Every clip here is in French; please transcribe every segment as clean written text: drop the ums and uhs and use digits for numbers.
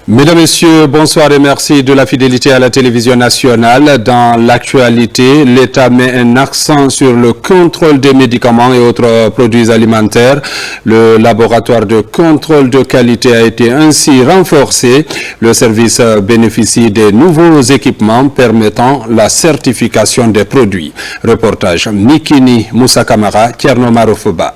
Mesdames, Messieurs, bonsoir et merci de la fidélité à la télévision nationale. Dans l'actualité, l'État met un accent sur le contrôle des médicaments et autres produits alimentaires. Le laboratoire de contrôle de qualité a été ainsi renforcé. Le service bénéficie des nouveaux équipements permettant la certification des produits. Reportage Mikini Moussa Kamara, Tierno Marofoba.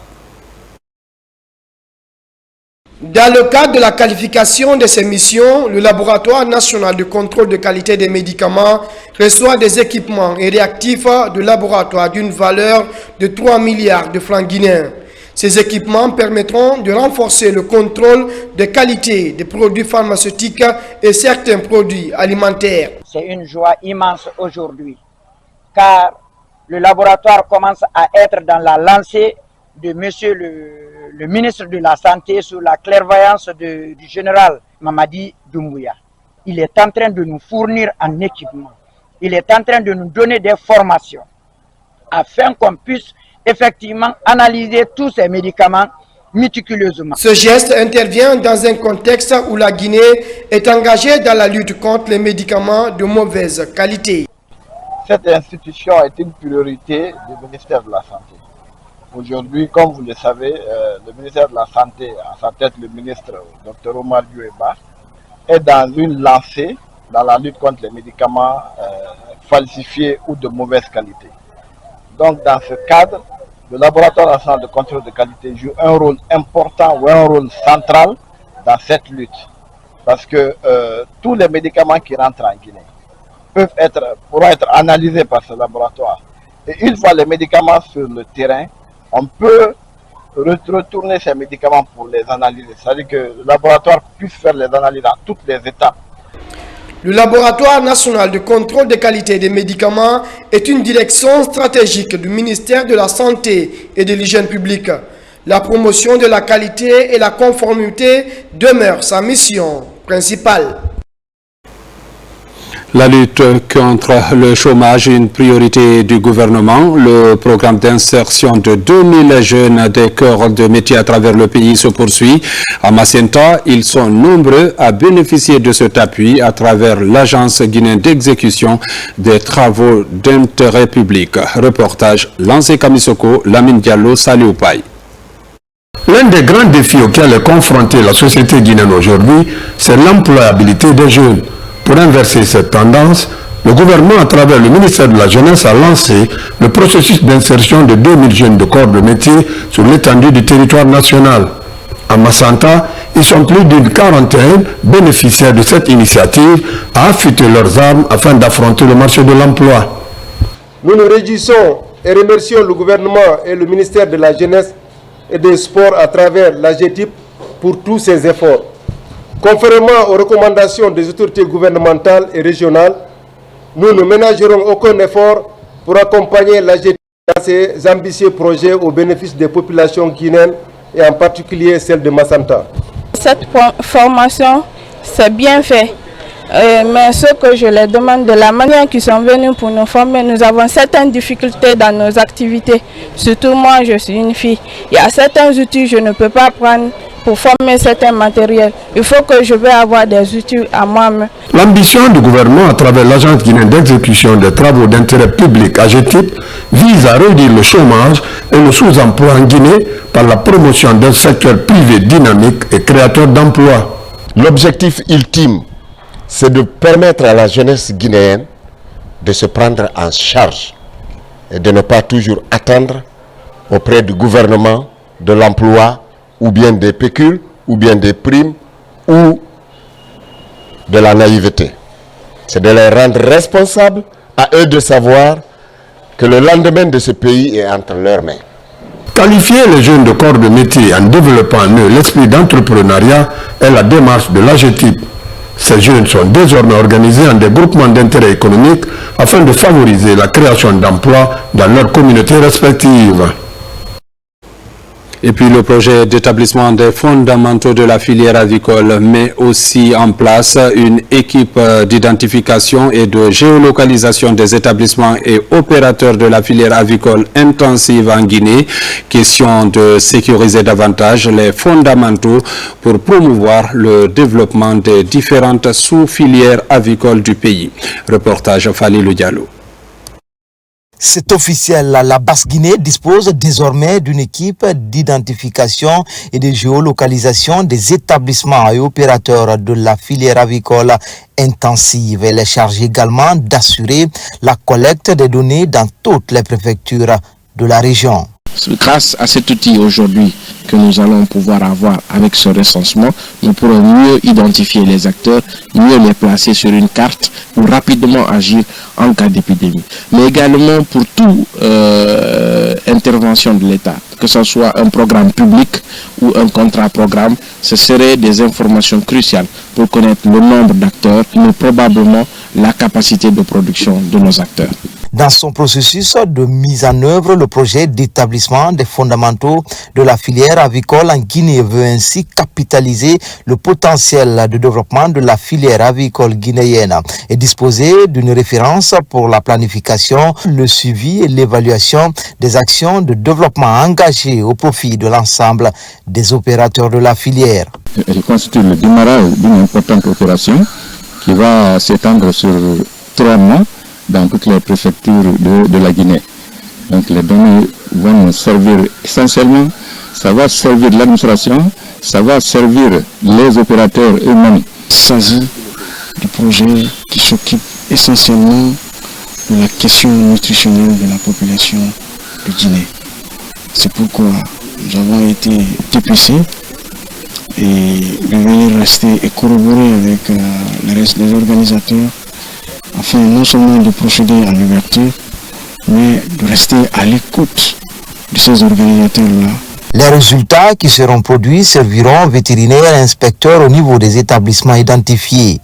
Dans le cadre de la qualification de ces missions, le laboratoire national de contrôle de qualité des médicaments reçoit des équipements et réactifs de laboratoire d'une valeur de 3 milliards de francs guinéens. Ces équipements permettront de renforcer le contrôle de qualité des produits pharmaceutiques et certains produits alimentaires. C'est une joie immense aujourd'hui, car le laboratoire commence à être dans la lancée de monsieur le ministre de la Santé sous la clairvoyance du général Mamadi Doumbouya. Il est en train de nous fournir un équipement. Il est en train de nous donner des formations afin qu'on puisse effectivement analyser tous ces médicaments méticuleusement. Ce geste intervient dans un contexte où la Guinée est engagée dans la lutte contre les médicaments de mauvaise qualité. Cette institution est une priorité du ministère de la Santé. Aujourd'hui, comme vous le savez, le ministère de la Santé, à sa tête le ministre Dr Omar Dioueba, est dans une lancée dans la lutte contre les médicaments falsifiés ou de mauvaise qualité. Donc dans ce cadre, le laboratoire national de contrôle de qualité joue un rôle important ou un rôle central dans cette lutte. Parce que tous les médicaments qui rentrent en Guinée pourront être analysés par ce laboratoire. Et une fois les médicaments sur le terrain, on peut retourner ces médicaments pour les analyser. C'est-à-dire que le laboratoire puisse faire les analyses à toutes les étapes. Le laboratoire national de contrôle de qualité des médicaments est une direction stratégique du ministère de la Santé et de l'Hygiène publique. La promotion de la qualité et la conformité demeurent sa mission principale. La lutte contre le chômage est une priorité du gouvernement. Le programme d'insertion de 2000 jeunes des corps de métier à travers le pays se poursuit. À Macenta, ils sont nombreux à bénéficier de cet appui à travers l'Agence guinéenne d'exécution des travaux d'intérêt public. Reportage Lancé Kamisoko, Lamine Diallo, Salioupaï. L'un des grands défis auxquels est confrontée la société guinéenne aujourd'hui, c'est l'employabilité des jeunes. Pour inverser cette tendance, le gouvernement, à travers le ministère de la Jeunesse, a lancé le processus d'insertion de 2000 jeunes de corps de métier sur l'étendue du territoire national. À Macenta, ils sont plus d'une quarantaine bénéficiaires de cette initiative à affûter leurs armes afin d'affronter le marché de l'emploi. Nous nous réjouissons et remercions le gouvernement et le ministère de la Jeunesse et des Sports à travers l'AGETIP pour tous ces efforts. Conformément aux recommandations des autorités gouvernementales et régionales, nous ne ménagerons aucun effort pour accompagner l'AGETIP dans ses ambitieux projets au bénéfice des populations guinéennes et en particulier celle de Macenta. Cette formation, c'est bien fait. Mais ce que je les demande, de la manière qu'ils sont venus pour nous former, nous avons certaines difficultés dans nos activités. Surtout moi, je suis une fille. Il y a certains outils que je ne peux pas prendre pour former certains matériels. Il faut que je vais avoir des outils à moi-même. L'ambition du gouvernement à travers l'Agence guinéenne d'exécution des travaux d'intérêt public AGETIP vise à réduire le chômage et le sous-emploi en Guinée par la promotion d'un secteur privé dynamique et créateur d'emplois. L'objectif ultime, c'est de permettre à la jeunesse guinéenne de se prendre en charge et de ne pas toujours attendre auprès du gouvernement de l'emploi ou bien des pécules, ou bien des primes, ou de la naïveté. C'est de les rendre responsables, à eux de savoir que le lendemain de ce pays est entre leurs mains. Qualifier les jeunes de corps de métier en développant en eux l'esprit d'entrepreneuriat est la démarche de l'AGETIP. Ces jeunes sont désormais organisés en des groupements d'intérêt économique afin de favoriser la création d'emplois dans leurs communautés respectives. Et puis le projet d'établissement des fondamentaux de la filière avicole met aussi en place une équipe d'identification et de géolocalisation des établissements et opérateurs de la filière avicole intensive en Guinée. Question de sécuriser davantage les fondamentaux pour promouvoir le développement des différentes sous-filières avicoles du pays. Reportage Falilou Diallo. C'est officiel, la Basse-Guinée dispose désormais d'une équipe d'identification et de géolocalisation des établissements et opérateurs de la filière avicole intensive. Elle est chargée également d'assurer la collecte des données dans toutes les préfectures de la région. Grâce à cet outil aujourd'hui que nous allons pouvoir avoir avec ce recensement, nous pourrons mieux identifier les acteurs, mieux les placer sur une carte pour rapidement agir en cas d'épidémie. Mais également pour toute intervention de l'État, que ce soit un programme public ou un contrat-programme, ce seraient des informations cruciales pour connaître le nombre d'acteurs, mais probablement la capacité de production de nos acteurs. Dans son processus de mise en œuvre, le projet d'établissement des fondamentaux de la filière avicole en Guinée veut ainsi capitaliser le potentiel de développement de la filière avicole guinéenne et disposer d'une référence pour la planification, le suivi et l'évaluation des actions de développement engagées au profit de l'ensemble des opérateurs de la filière. Elle constitue le démarrage d'une importante opération qui va s'étendre sur 3 mois dans toutes les préfectures de la Guinée. Donc les données vont nous servir essentiellement, ça va servir l'administration, ça va servir les opérateurs eux-mêmes. Il s'agit du projet qui s'occupe essentiellement de la question nutritionnelle de la population de Guinée. C'est pourquoi nous avons été dépêchés et de venir rester et corroborer avec le reste des organisateurs afin non seulement de procéder à l'ouverture, mais de rester à l'écoute de ces organisateurs-là. Les résultats qui seront produits serviront aux vétérinaires et inspecteurs au niveau des établissements identifiés.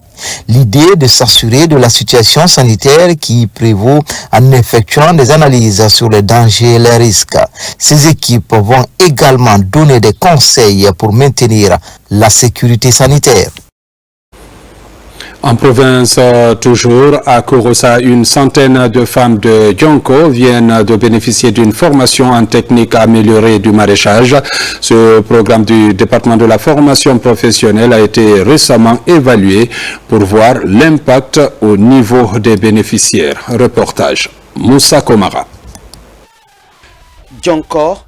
L'idée de s'assurer de la situation sanitaire qui prévaut en effectuant des analyses sur les dangers et les risques. Ces équipes vont également donner des conseils pour maintenir la sécurité sanitaire. En province, toujours, à Korosa, une centaine de femmes de Dionko viennent de bénéficier d'une formation en technique améliorée du maraîchage. Ce programme du département de la formation professionnelle a été récemment évalué pour voir l'impact au niveau des bénéficiaires. Reportage Moussa Komara. Dionko,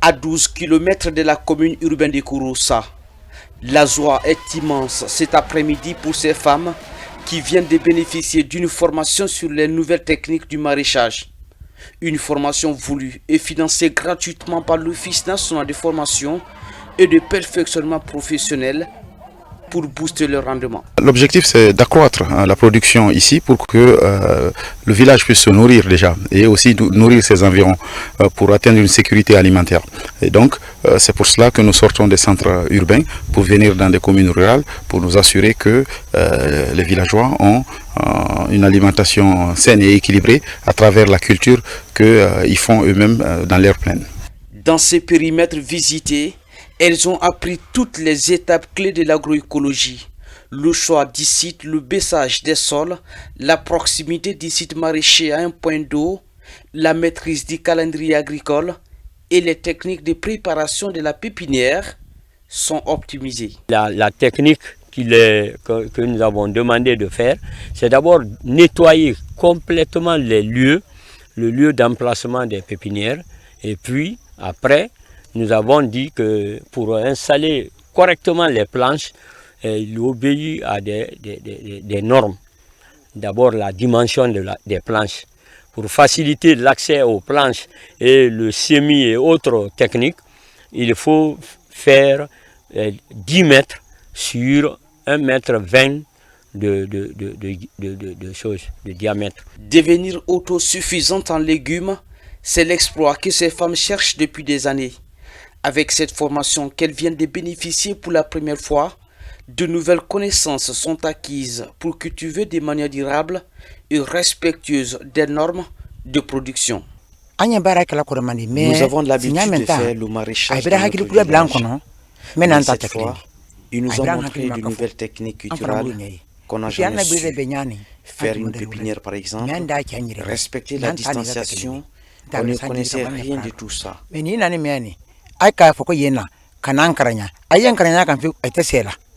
à 12 km de la commune urbaine de Korosa. La joie est immense cet après-midi pour ces femmes qui viennent de bénéficier d'une formation sur les nouvelles techniques du maraîchage. Une formation voulue et financée gratuitement par l'Office national de formation et de perfectionnement professionnel pour booster le rendement. L'objectif, c'est d'accroître la production ici pour que le village puisse se nourrir déjà et aussi nourrir ses environs pour atteindre une sécurité alimentaire. Et donc, c'est pour cela que nous sortons des centres urbains pour venir dans des communes rurales pour nous assurer que les villageois ont une alimentation saine et équilibrée à travers la culture qu'ils font eux-mêmes dans l'air plein. Dans ces périmètres visités, elles ont appris toutes les étapes clés de l'agroécologie. Le choix du site, le baissage des sols, la proximité du site maraîcher à un point d'eau, la maîtrise du calendrier agricole et les techniques de préparation de la pépinière sont optimisées. La technique que nous avons demandé de faire, c'est d'abord nettoyer complètement les lieux, le lieu d'emplacement des pépinières, et puis après, nous avons dit que pour installer correctement les planches, il obéit à des normes. D'abord la dimension des planches. Pour faciliter l'accès aux planches et le semis et autres techniques, il faut faire 10 mètres sur 1,20 mètre de diamètre. Devenir autosuffisante en légumes, c'est l'exploit que ces femmes cherchent depuis des années. Avec cette formation qu'elles viennent de bénéficier pour la première fois, de nouvelles connaissances sont acquises pour cultiver de manière durable et respectueuse des normes de production. Nous avons l'habitude de faire le maraîchage de notre village. Mais cette fois, ils nous ont montré de nouvelles techniques culturelles qu'on n'a jamais su. Faire une pépinière par exemple, respecter la distanciation, on ne connaissait rien de tout ça.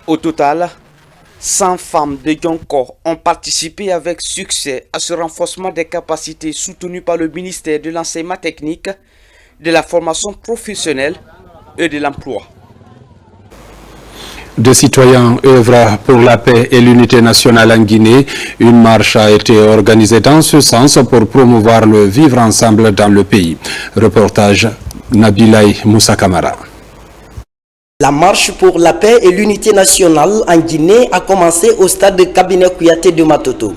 Au total, 100 femmes de Yonko ont participé avec succès à ce renforcement des capacités soutenu par le ministère de l'enseignement technique, de la formation professionnelle et de l'emploi. Des citoyens œuvrent pour la paix et l'unité nationale en Guinée. Une marche a été organisée dans ce sens pour promouvoir le vivre ensemble dans le pays. Reportage Nabilaï Moussa Kamara. La marche pour la paix et l'unité nationale en Guinée a commencé au stade de Cabinet Kouyaté de Matoto,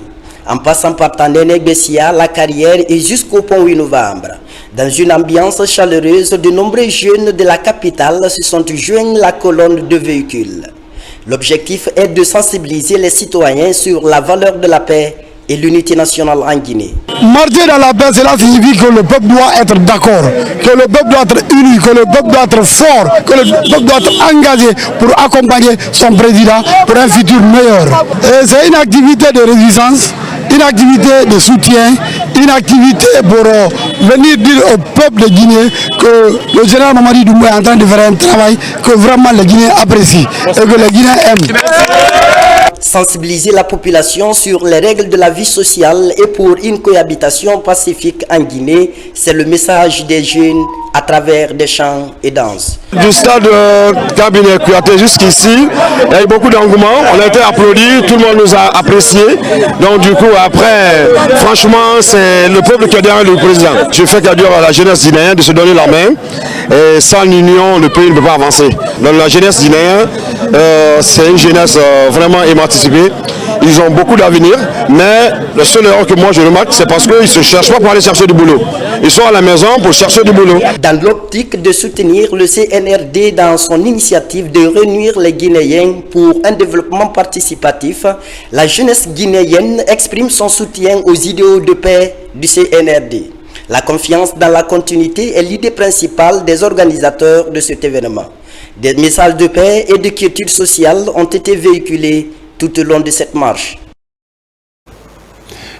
en passant par Tandene Bessia, La Carrière et jusqu'au pont 8 novembre. Dans une ambiance chaleureuse, de nombreux jeunes de la capitale se sont joints la colonne de véhicules. L'objectif est de sensibiliser les citoyens sur la valeur de la paix et l'unité nationale en Guinée. Marcher dans la paix, cela signifie que le peuple doit être d'accord, que le peuple doit être uni, que le peuple doit être fort, que le peuple doit être engagé pour accompagner son président pour un futur meilleur. C'est une activité de résistance, une activité de soutien, une activité pour venir dire au peuple de Guinée que le général Mamadi Doumbouya est en train de faire un travail que vraiment les Guinéens apprécient et que les Guinéens aiment. Sensibiliser la population sur les règles de la vie sociale et pour une cohabitation pacifique en Guinée, c'est le message des jeunes à travers des chants et danses. Du stade Cabinet Kouyaté jusqu'ici, il y a eu beaucoup d'engouement, on a été applaudis, tout le monde nous a appréciés. Donc du coup après, franchement c'est le peuple qui est derrière le président. Je fais cadeau à la jeunesse guinéenne de se donner la main. Et sans l'union, le pays ne peut pas avancer. Donc la jeunesse guinéenne, c'est une jeunesse vraiment émancipée. Ils ont beaucoup d'avenir, mais le seul erreur que moi je remarque, c'est parce qu'ils ne se cherchent pas pour aller chercher du boulot. Ils sont à la maison pour chercher du boulot. Dans l'optique de soutenir le CNRD dans son initiative de réunir les Guinéens pour un développement participatif, la jeunesse guinéenne exprime son soutien aux idéaux de paix du CNRD. La confiance dans la continuité est l'idée principale des organisateurs de cet événement. Des messages de paix et de quiétude sociale ont été véhiculés tout au long de cette marche.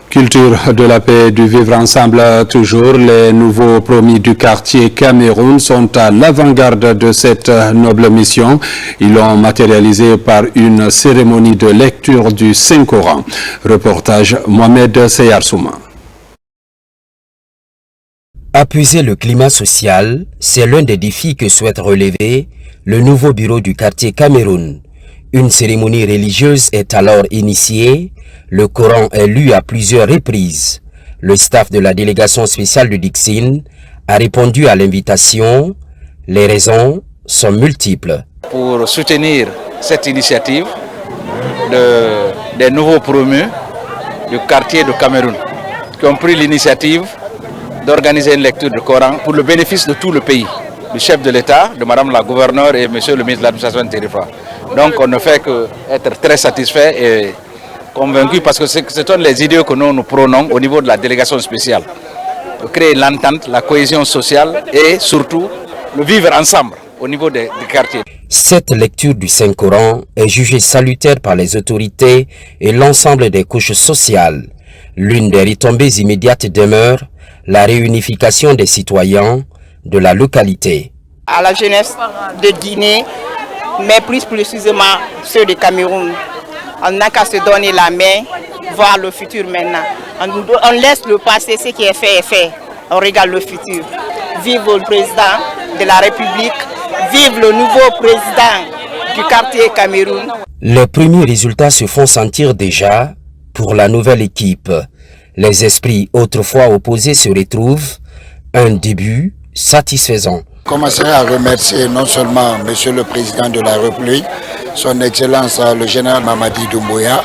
Culture de la paix et du vivre ensemble toujours. Les nouveaux promis du quartier Cameroun sont à l'avant-garde de cette noble mission. Ils l'ont matérialisé par une cérémonie de lecture du Saint-Coran. Reportage Mohamed Seyarsouma. Appuyer le climat social, c'est l'un des défis que souhaite relever le nouveau bureau du quartier Cameroun. Une cérémonie religieuse est alors initiée, le Coran est lu à plusieurs reprises. Le staff de la délégation spéciale de Dixin a répondu à l'invitation. Les raisons sont multiples. Pour soutenir cette initiative des nouveaux promus du quartier de Cameroun, qui ont pris l'initiative d'organiser une lecture du Coran pour le bénéfice de tout le pays, du chef de l'État, de Madame la gouverneure et Monsieur le ministre de l'administration territoriale. Donc on ne fait qu'être très satisfait et convaincu parce que ce sont les idées que nous prônons au niveau de la délégation spéciale. De créer l'entente, la cohésion sociale et surtout le vivre ensemble au niveau des quartiers. Cette lecture du Saint-Coran est jugée salutaire par les autorités et l'ensemble des couches sociales. L'une des retombées immédiates demeure la réunification des citoyens de la localité. À la jeunesse de Guinée, mais plus précisément ceux de Cameroun, on n'a qu'à se donner la main, voir le futur maintenant. On laisse le passé, ce qui est fait, on regarde le futur. Vive le président de la République, vive le nouveau président du quartier Cameroun. Les premiers résultats se font sentir déjà pour la nouvelle équipe. Les esprits autrefois opposés se retrouvent, un début satisfaisant. Je commencerai à remercier non seulement Monsieur le Président de la République, son Excellence le général Mamadi Doumbouya,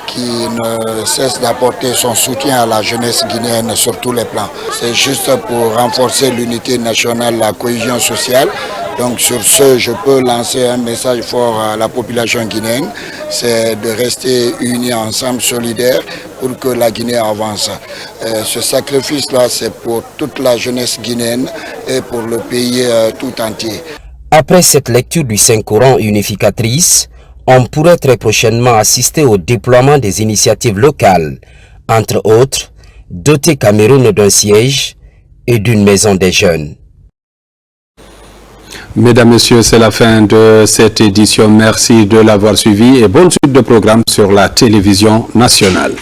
qui ne cesse d'apporter son soutien à la jeunesse guinéenne sur tous les plans. C'est juste pour renforcer l'unité nationale, la cohésion sociale. Donc sur ce, je peux lancer un message fort à la population guinéenne, c'est de rester unis ensemble, solidaires, pour que la Guinée avance. Ce sacrifice-là, c'est pour toute la jeunesse guinéenne et pour le pays tout entier. Après cette lecture du Saint-Coran unificatrice, on pourrait très prochainement assister au déploiement des initiatives locales, entre autres, doter Cameroun d'un siège et d'une maison des jeunes. Mesdames, Messieurs, c'est la fin de cette édition. Merci de l'avoir suivi et bonne suite de programme sur la télévision nationale.